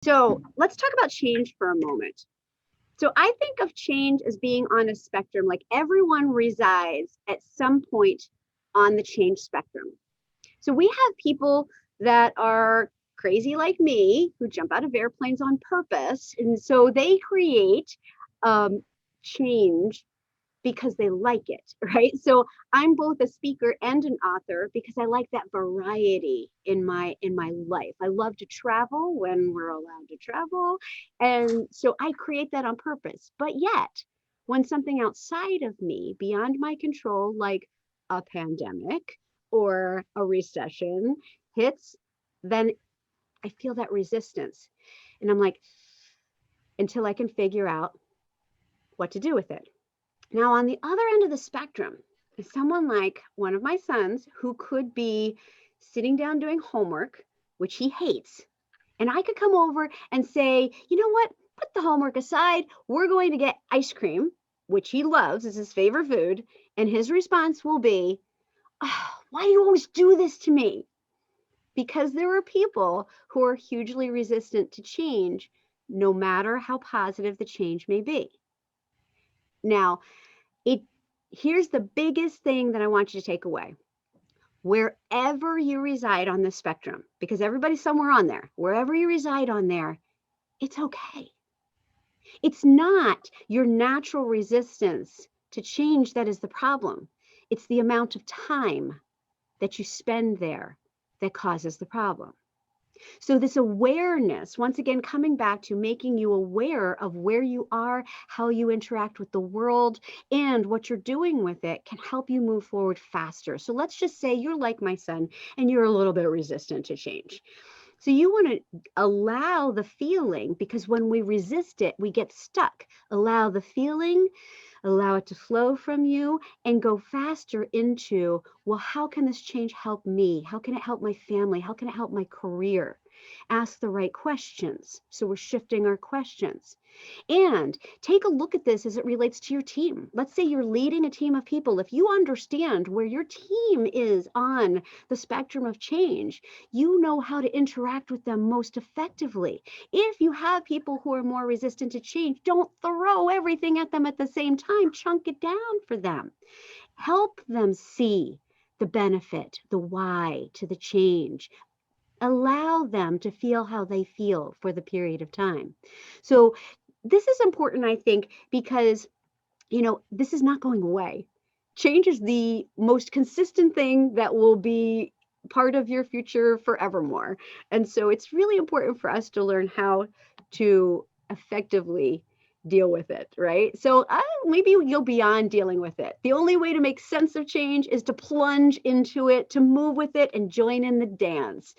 So let's talk about change for a moment. So I think of change as being on a spectrum, like everyone resides at some point on the change spectrum. So we have people that are crazy like me who jump out of airplanes on purpose. And so they create change because they like it, right? So I'm both a speaker and an author because I like that variety in my life. I love to travel when we're allowed to travel, and so I create that on purpose. But yet, when something outside of me, beyond my control, like a pandemic or a recession hits, then I feel that resistance. And I'm like, until I can figure out what to do with it. Now, on the other end of the spectrum is someone like one of my sons who could be sitting down doing homework, which he hates. And I could come over and say, you know what? Put the homework aside. We're going to get ice cream, which he loves, is his favorite food. And his response will be, oh, why do you always do this to me? Because there are people who are hugely resistant to change, no matter how positive the change may be. Now, it here's the biggest thing that I want you to take away. Wherever you reside on the spectrum, because everybody's somewhere on there, wherever you reside on there, it's okay. It's not your natural resistance to change that is the problem. It's the amount of time that you spend there that causes the problem. So this awareness, once again, coming back to making you aware of where you are, how you interact with the world, and what you're doing with it can help you move forward faster. So let's just say you're like my son and you're a little bit resistant to change. So you want to allow the feeling, because when we resist it, we get stuck. Allow the feeling, allow it to flow from you, and go faster into, well, how can this change help me? How can it help my family? How can it help my career? Ask the right questions. So we're shifting our questions. And take a look at this as it relates to your team. Let's say you're leading a team of people. If you understand where your team is on the spectrum of change, you know how to interact with them most effectively. If you have people who are more resistant to change, don't throw everything at them at the same time. Chunk it down for them. Help them see the benefit, the why to the change. Allow them to feel how they feel for the period of time. So this is important, I think, because, this is not going away. Change is the most consistent thing that will be part of your future forevermore. And so it's really important for us to learn how to effectively deal with it, right? So maybe you'll be on dealing with it. The only way to make sense of change is to plunge into it, to move with it, and join in the dance.